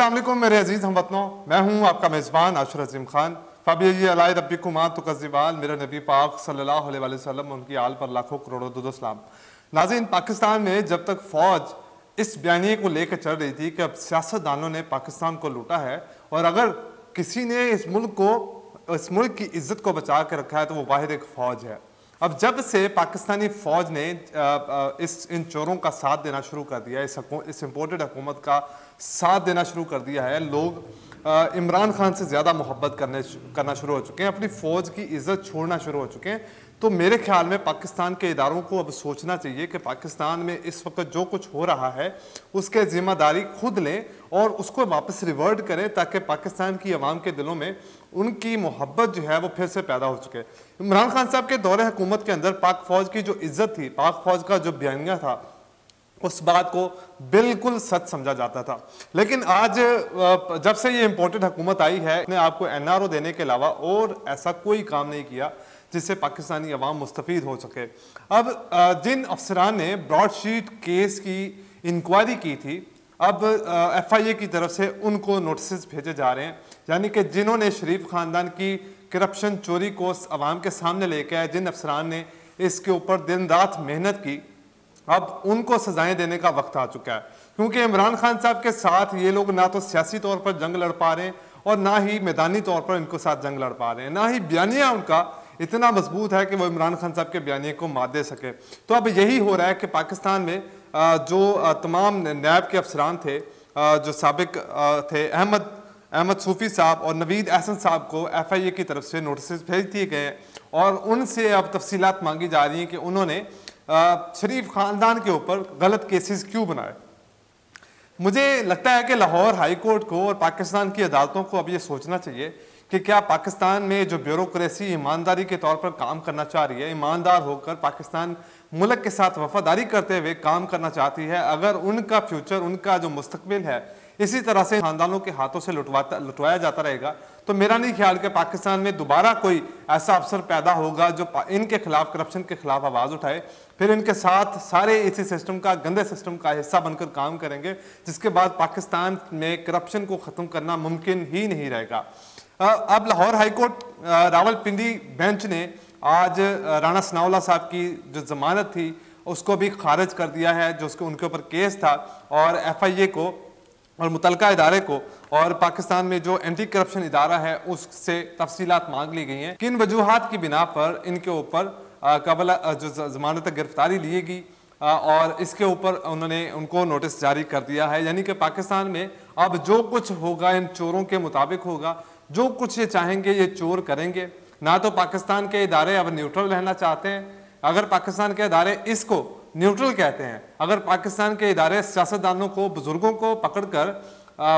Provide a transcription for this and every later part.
अस्सलाम वालेकुम मेरे अजीज हमवतनों, मैं हूं आपका मेज़बान आशर अजीम खान। फ़बी अलाई रब्बिकुमा तुकज़्ज़िबान, मेरे नबी पाक सल्लल्लाहु अलैहि वसल्लम उनकी आल पर लाखों करोड़ों दुरूद सलाम। नाज़रीन, पाकिस्तान में जब तक फ़ौज इस बयानिए को लेकर चल रही थी कि अब सियासतदानों ने पाकिस्तान को लूटा है और अगर किसी ने इस मुल्क की इज्जत को बचा के रखा है तो वो वाहिद एक फ़ौज है। अब जब से पाकिस्तानी फ़ौज ने इन चोरों का साथ देना शुरू कर दिया, इस इम्पोर्टेड हुकूमत का साथ देना शुरू कर दिया है, लोग इमरान खान से ज़्यादा मोहब्बत करना शुरू हो चुके हैं, अपनी फ़ौज की इज़्ज़त छोड़ना शुरू हो चुके हैं। तो मेरे ख्याल में पाकिस्तान के इदारों को अब सोचना चाहिए कि पाकिस्तान में इस वक्त जो कुछ हो रहा है उसके ज़िम्मेदारी खुद लें और उसको वापस रिवर्ट करें ताकि पाकिस्तान की आवाम के दिलों में उनकी मोहब्बत जो है वो फिर से पैदा हो चुके। इमरान खान साहब के दौरे हुकूमत के अंदर पाक फ़ौज की जो इज़्ज़त थी, पाक फ़ौज का जो बयानिया था, उस बात को बिल्कुल सच समझा जाता था। लेकिन आज जब से ये इम्पोर्टेड हुकूमत आई है, ने आपको NRO देने के अलावा और ऐसा कोई काम नहीं किया जिससे पाकिस्तानी अवाम मुस्तफ़ीद हो सके। अब जिन अफसरान ने ब्रॉडशीट केस की इंक्वायरी की थी, अब FIA की तरफ से उनको नोटिस भेजे जा रहे हैं, यानी कि जिन्होंने शरीफ ख़ानदान की करप्शन चोरी को अवाम के सामने लेके आए, जिन अफसरान ने इसके ऊपर दिन रात मेहनत की, अब उनको सजाएं देने का वक्त आ चुका है। क्योंकि इमरान खान साहब के साथ ये लोग ना तो सियासी तौर पर जंग लड़ पा रहे हैं और ना ही मैदानी तौर पर इनको साथ जंग लड़ पा रहे हैं, ना ही बयानिया उनका इतना मजबूत है कि वो इमरान खान साहब के बयानिए को मात दे सके। तो अब यही हो रहा है कि पाकिस्तान में जो तमाम नैब के अफसरान थे, जो साबिक थे, अहमद सूफ़ी साहब और नवीद अहसन साहब को FIA की तरफ से नोटिस भेज दिए गए और उनसे अब तफसीलात मांगी जा रही हैं कि उन्होंने शरीफ ख़ानदान के ऊपर गलत केसेस क्यों बनाए। मुझे लगता है कि लाहौर हाई कोर्ट को और पाकिस्तान की अदालतों को अब ये सोचना चाहिए कि क्या पाकिस्तान में जो ब्यूरोक्रेसी ईमानदारी के तौर पर काम करना चाह रही है, ईमानदार होकर पाकिस्तान मुल्क के साथ वफादारी करते हुए काम करना चाहती है, अगर उनका फ्यूचर, उनका जो मुस्तकबिल है इसी तरह से खानदानों के हाथों से लुटवाया जाता रहेगा, तो मेरा नहीं ख्याल कि पाकिस्तान में दोबारा कोई ऐसा अफसर पैदा होगा जो इनके खिलाफ, करप्शन के खिलाफ आवाज़ उठाए, फिर इनके साथ सारे इसी सिस्टम का, गंदे सिस्टम का हिस्सा बनकर काम करेंगे, जिसके बाद पाकिस्तान में करप्शन को ख़त्म करना मुमकिन ही नहीं रहेगा। अब लाहौर हाईकोर्ट रावलपिंडी बेंच ने आज राणा सनाउल्लाह साहब की जो जमानत थी उसको भी खारिज कर दिया है, जो उनके ऊपर केस था, और FIA को और मुतलका इदारे को और पाकिस्तान में जो एंटी करप्शन इदारा है उससे तफसीलात मांग ली गई हैं। किन वजूहात की बिना पर इनके ऊपर कबल जो जमानत गिरफ्तारी ली गई और इसके ऊपर उनको नोटिस जारी कर दिया है। यानी कि पाकिस्तान में अब जो कुछ होगा इन चोरों के मुताबिक होगा, जो कुछ ये चाहेंगे ये चोर करेंगे। ना तो पाकिस्तान के इदारे अब न्यूट्रल रहना चाहते हैं, अगर पाकिस्तान के इदारे इसको न्यूट्रल कहते हैं, अगर पाकिस्तान के इदारे सियासतदानों को, बुजुर्गों को पकड़कर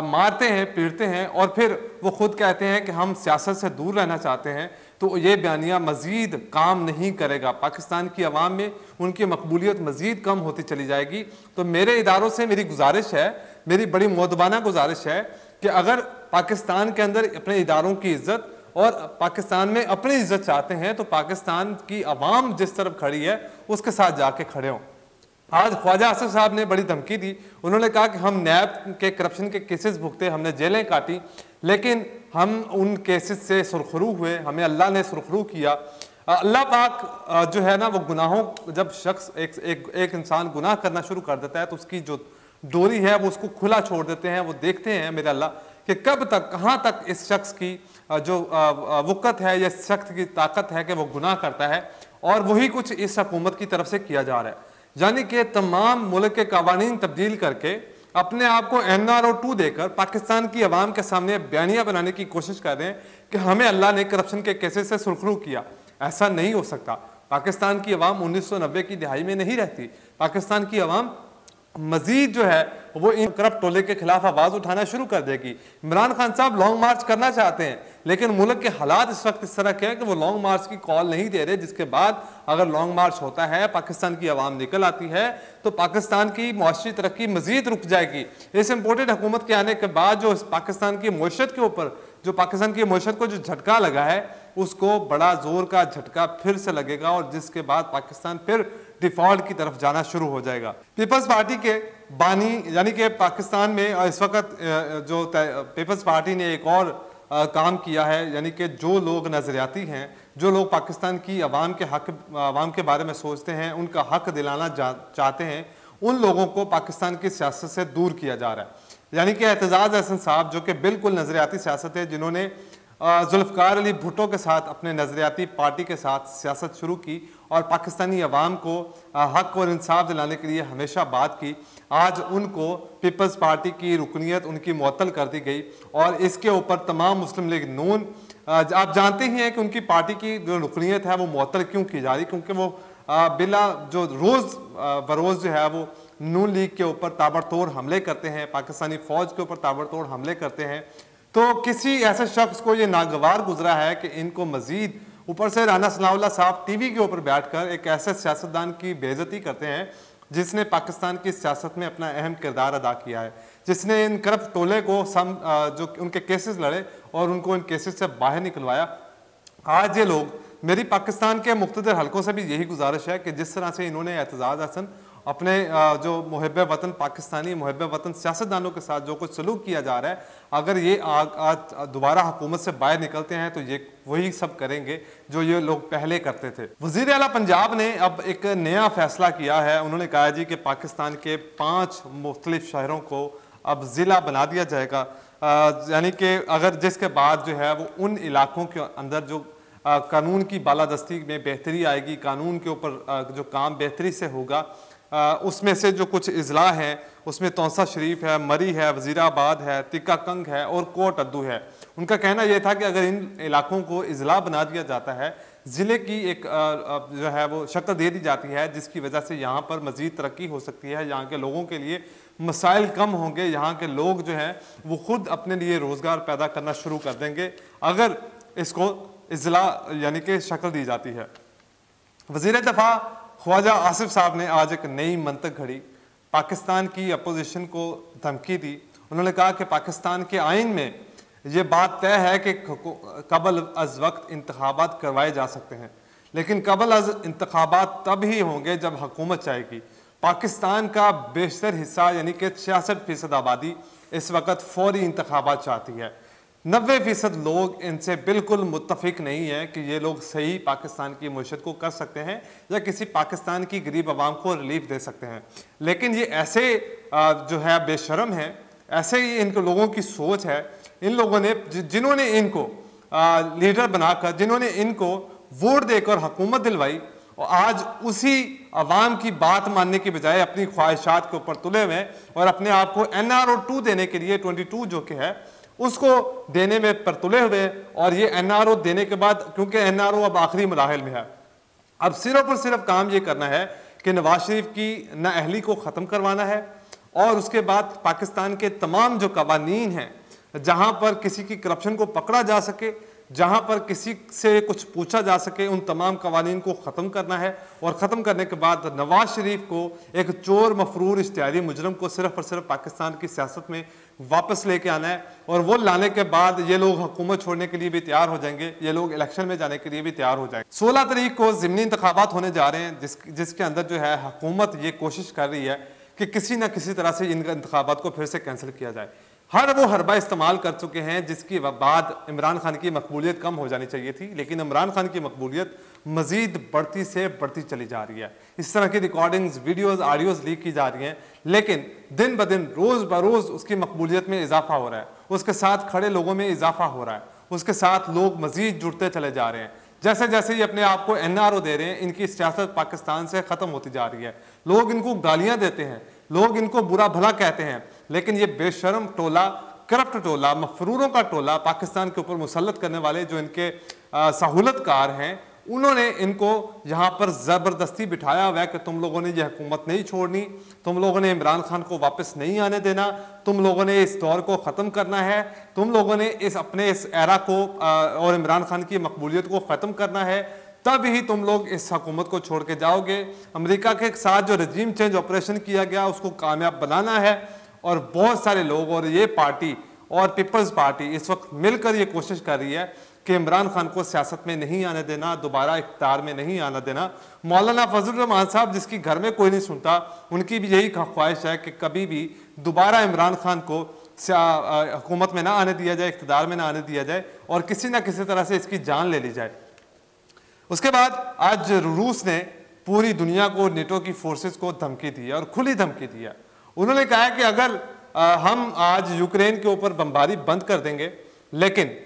मारते हैं, पीटते हैं और फिर वो खुद कहते हैं कि हम सियासत से दूर रहना चाहते हैं, तो ये बयानिया मज़ीद काम नहीं करेगा। पाकिस्तान की आवाम में उनकी मकबूलियत मज़ीद कम होती चली जाएगी। तो मेरे इदारों से मेरी गुजारिश है, मेरी बड़ी मुअद्दबाना गुजारिश है कि अगर पाकिस्तान के अंदर अपने इदारों की इज्जत और पाकिस्तान में अपनी इज्जत चाहते हैं तो पाकिस्तान की आवाम जिस तरफ खड़ी है उसके साथ जाके खड़े हों। आज ख्वाजा आसिफ साहब ने बड़ी धमकी दी, उन्होंने कहा कि हम नैब के करप्शन के केसेस भुगते, हमने जेलें काटी, लेकिन हम उन केसेस से सुरखरू हुए, हमें अल्लाह ने सुरखरू किया। अल्लाह पाक जो है ना, वो गुनाहों, जब शख्स एक इंसान गुनाह करना शुरू कर देता है तो उसकी जो डोरी है वो उसको खुला छोड़ देते हैं। वो देखते हैं मेरे अल्लाह कि कब तक, कहाँ तक इस शख्स की जो वक़्त है या इस शख्स की ताकत है कि वो गुनाह करता है, और वही कुछ इस हुकूमत की तरफ से किया जा रहा है। यानी कि तमाम मुल्क के कवानीन तब्दील करके अपने आप को NRO 2 देकर पाकिस्तान की आवाम के सामने बयानिया बनाने की कोशिश कर रहे हैं कि हमें अल्लाह ने करप्शन के केसेस से सुरखरू किया। ऐसा नहीं हो सकता। पाकिस्तान की आवाम 1990 की दिहाई में नहीं रहती। पाकिस्तान की आवाम मजीद जो है वो इन करप्ट टोले के खिलाफ आवाज उठाना शुरू कर देगी। इमरान खान साहब लॉन्ग मार्च करना चाहते हैं, लेकिन मुल्क के हालात इस वक्त इस तरह के हैं कि वो लॉन्ग मार्च की कॉल नहीं दे रहे, जिसके बाद अगर लॉन्ग मार्च होता है, पाकिस्तान की आवाम निकल आती है, तो पाकिस्तान की मुआशरी तरक्की मजीद रुक जाएगी। इस इम्पोर्टेड हुकूमत के आने के बाद जो पाकिस्तान की मईशत के ऊपर, जो पाकिस्तान की मईशत को जो झटका लगा है, उसको बड़ा जोर का झटका फिर से लगेगा और जिसके बाद पाकिस्तान फिर डिफॉल्ट की तरफ जाना शुरू हो जाएगा। पीपल्स पार्टी के बानी यानी कि पाकिस्तान में इस वक्त जो पीपल्स पार्टी ने एक और काम किया है, यानी कि जो लोग नज़रियाती हैं, जो लोग पाकिस्तान की आवाम के बारे में सोचते हैं, उनका हक दिलाना चाहते हैं, उन लोगों को पाकिस्तान की सियासत से दूर किया जा रहा है। यानी कि एतजाज़ अहसन साहब जो कि बिल्कुल नज़रियाती सियासत है, जिन्होंने जुल्फ़िकार अली भुट्टो के साथ अपने नज़रियाती पार्टी के साथ सियासत शुरू की और पाकिस्तानी अवाम को हक और इंसाफ दिलाने के लिए हमेशा बात की, आज उनको पीपल्स पार्टी की रुकनीत उनकी मुअत्तल कर दी गई। और इसके ऊपर तमाम मुस्लिम लीग नून, आप जानते ही हैं कि उनकी पार्टी की जो रुकनीत है वो मुअत्तल क्यों की जा रही, क्योंकि वो बिला जो रोज़ बरोज़ जो है वो नून लीग के ऊपर ताबड़तोड़ हमले करते हैं, पाकिस्तानी फ़ौज के ऊपर ताबड़तोड़ हमले करते हैं। तो किसी ऐसे शख्स को ये नागवार गुजरा है कि इनको मजीद ऊपर से राना सनाउल्लाह साहब टीवी के ऊपर बैठकर एक ऐसे सियासतदान की बेइज्जती करते हैं जिसने पाकिस्तान की सियासत में अपना अहम किरदार अदा किया है, जिसने इन करप्ट टोले को जो उनके केसेस लड़े और उनको इन केसेस से बाहर निकलवाया। आज ये लोग, मेरी पाकिस्तान के मुख्तलिफ हलकों से भी यही गुजारिश है कि जिस तरह से इन्होंने एतजाज़ हसन अपने जो मुहब्ब वतन पाकिस्तानी मुहब्ब वतन सियासतदानों के साथ जो कुछ सलूक किया जा रहा है, अगर ये आज दोबारा हुकूमत से बाहर निकलते हैं तो ये वही सब करेंगे जो ये लोग पहले करते थे। वज़ीर आला पंजाब ने अब एक नया फैसला किया है। उन्होंने कहा जी कि पाकिस्तान के 5 मुख्तलिफ शहरों को अब ज़िला बना दिया जाएगा, यानी कि अगर जिसके बाद जो है वो उन इलाकों के अंदर जो कानून की बालादस्ती में बेहतरी आएगी, कानून के ऊपर जो काम बेहतरी से होगा, उसमें से जो कुछ अजला हैं उसमें तौसा शरीफ है, मरी है, वज़ीराबाद है, तिक्का कंग है और कोट अद्दू है। उनका कहना यह था कि अगर इन इलाकों को अजला बना दिया जाता है, ज़िले की एक जो है वो शक्ल दे दी जाती है, जिसकी वजह से यहाँ पर मज़ीद तरक्की हो सकती है, यहाँ के लोगों के लिए मसाइल कम होंगे, यहाँ के लोग जो हैं वो ख़ुद अपने लिए रोज़गार पैदा करना शुरू कर देंगे अगर इसको अजला यानी कि शक्ल दी जाती है। वज़ीर दफ़ा ख्वाजा आसिफ साहब ने आज एक नई मंतक घड़ी, पाकिस्तान की अपोजिशन को धमकी दी। उन्होंने कहा कि पाकिस्तान के आइन में ये बात तय है कि कबल अज वक्त इंतखाबात करवाए जा सकते हैं, लेकिन कबल अज इंतखाबात तब ही होंगे जब हुकूमत चाहेगी। पाकिस्तान का बेशतर हिस्सा यानी कि 66% आबादी इस वक्त फौरी इंतखाबात चाहती है। 90% लोग इनसे बिल्कुल मुत्तफिक नहीं है कि ये लोग सही पाकिस्तान की मईशत को कर सकते हैं या किसी पाकिस्तान की गरीब आवाम को रिलीफ दे सकते हैं। लेकिन ये ऐसे जो है बेशरम है, ऐसे ही इनके लोगों की सोच है। इन लोगों ने जिन्होंने इनको लीडर बनाकर, जिन्होंने इनको वोट देकर हुकूमत दिलवाई, और आज उसी अवाम की बात मानने की बजाय अपनी ख्वाहिशात के ऊपर तुले हुए और अपने आप को NRO 2 देने के लिए 22 जो कि है उसको देने में पर तुले हुए। और ये NRO देने के बाद, क्योंकि NRO अब आखिरी मराहल में है, अब सिर्फ और सिर्फ काम ये करना है कि नवाज शरीफ की नाअहली को ख़त्म करवाना है और उसके बाद पाकिस्तान के तमाम जो कवानीन हैं जहाँ पर किसी की करप्शन को पकड़ा जा सके, जहाँ पर किसी से कुछ पूछा जा सके, उन तमाम कवानीन को ख़त्म करना है। और ख़त्म करने के बाद नवाज शरीफ को, एक चोर मफरूर इश्तिहारी मुजरम को सिर्फ और सिर्फ पाकिस्तान की सियासत में वापस लेके आना है। और वो लाने के बाद ये लोग हुकूमत छोड़ने के लिए भी तैयार हो जाएंगे, ये लोग इलेक्शन में जाने के लिए भी तैयार हो जाएंगे। 16 तारीख को ज़िमनी इंतखाबात होने जा रहे हैं, जिसके अंदर जो है हुकूमत ये कोशिश कर रही है कि किसी न किसी तरह से इन इंतखाबात को फिर से कैंसिल किया जाए। हर वो हरबा इस्तेमाल कर चुके हैं जिसकी बाद इमरान खान की मकबूलियत कम हो जानी चाहिए थी, लेकिन इमरान खान की मकबूलियत मजीद बढ़ती से बढ़ती चली जा रही है। इस तरह की रिकॉर्डिंग्स, वीडियोस, ऑडियोज लीक की जा रही हैं, लेकिन दिन ब दिन, रोज़ बरोज़ उसकी मकबूलियत में इजाफा हो रहा है, उसके साथ खड़े लोगों में इजाफा हो रहा है, उसके साथ लोग मजीद जुड़ते चले जा रहे हैं। जैसे जैसे ये अपने आप को NRO दे रहे हैं, इनकी सियासत पाकिस्तान से ख़त्म होती जा रही है। लोग इनको गालियाँ देते हैं, लोग इनको बुरा भला कहते हैं, लेकिन ये बेशरम टोला, करप्ट टोला, मफरूरों का टोला पाकिस्तान के ऊपर मुसल्लत करने वाले जो इनके सहूलतकार हैं, उन्होंने इनको यहाँ पर ज़बरदस्ती बिठाया हुआ है कि तुम लोगों ने ये हुकूमत नहीं छोड़नी, तुम लोगों ने इमरान खान को वापस नहीं आने देना, तुम लोगों ने इस दौर को ख़त्म करना है, तुम लोगों ने इस एरा को और इमरान खान की मकबूलियत को ख़त्म करना है, तब ही तुम लोग इस हुकूमत को छोड़ के जाओगे। अमेरिका के साथ जो रजीम चेंज ऑपरेशन किया गया उसको कामयाब बनाना है। और बहुत सारे लोग और ये पार्टी और पीपल्स पार्टी इस वक्त मिलकर ये कोशिश कर रही है कि इमरान खान को सियासत में नहीं आने देना, दोबारा इख्तियार में नहीं आने देना। मौलाना फजल रहमान साहब, जिसकी घर में कोई नहीं सुनता, उनकी भी यही ख्वाहिश है कि कभी भी दोबारा इमरान खान को हुकूमत में ना आने दिया जाए, इख्तियार में ना आने दिया जाए और किसी ना किसी तरह से इसकी जान ले ली जाए। उसके बाद आज रूस ने पूरी दुनिया को नेटो की फोर्सेस को धमकी दी है और खुली धमकी दी है। उन्होंने कहा है कि अगर हम आज यूक्रेन के ऊपर बमबारी बंद कर देंगे, लेकिन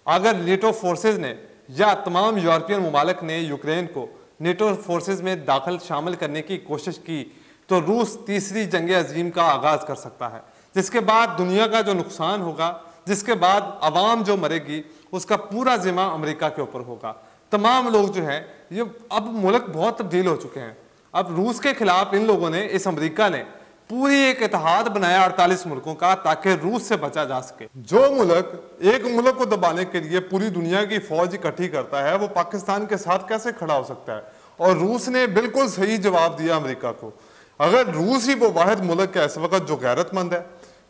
अगर नेटो फोर्सेस ने या तमाम यूरोपियन ममालिक ने यूक्रेन को नेटो फोर्सेस में दाखिल शामिल करने की कोशिश की, तो रूस तीसरी जंग अजीम का आगाज़ कर सकता है, जिसके बाद दुनिया का जो नुकसान होगा, जिसके बाद अवाम जो मरेगी, उसका पूरा जिम्मा अमेरिका के ऊपर होगा। तमाम लोग जो हैं, ये अब मुल्क बहुत तब्दील हो चुके हैं। अब रूस के खिलाफ इन लोगों ने, इस अमेरिका ने पूरी एक इत्तेहाद बनाया 48 मुल्कों का, ताकि रूस से बचा जा सके। जो मुल्क एक मुल्क को दबाने के लिए पूरी दुनिया की फौज इकट्ठी करता है, वो पाकिस्तान के साथ कैसे खड़ा हो सकता है? और रूस ने बिल्कुल सही जवाब दिया अमेरिका को। अगर रूस ही वो वाहिद मुल्क है इस वक्त जो गैरतमंद है,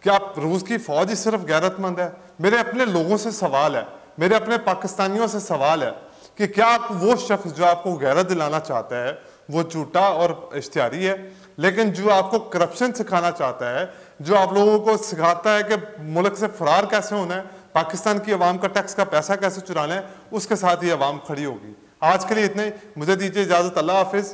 क्या रूस की फौज ही सिर्फ गैरतमंद है? मेरे अपने लोगों से सवाल है, मेरे अपने पाकिस्तानियों से सवाल है कि क्या वो शख्स जो आपको गैरत दिलाना चाहता है वो झूठा और इश्तिहारी है, लेकिन जो आपको करप्शन सिखाना चाहता है, जो आप लोगों को सिखाता है कि मुल्क से फरार कैसे होना है, पाकिस्तान की आवाम का टैक्स का पैसा कैसे चुराना है, उसके साथ ही आवाम खड़ी होगी। आज के लिए इतने, मुझे दीजिए इजाज़त। अल्लाह हाफिज़।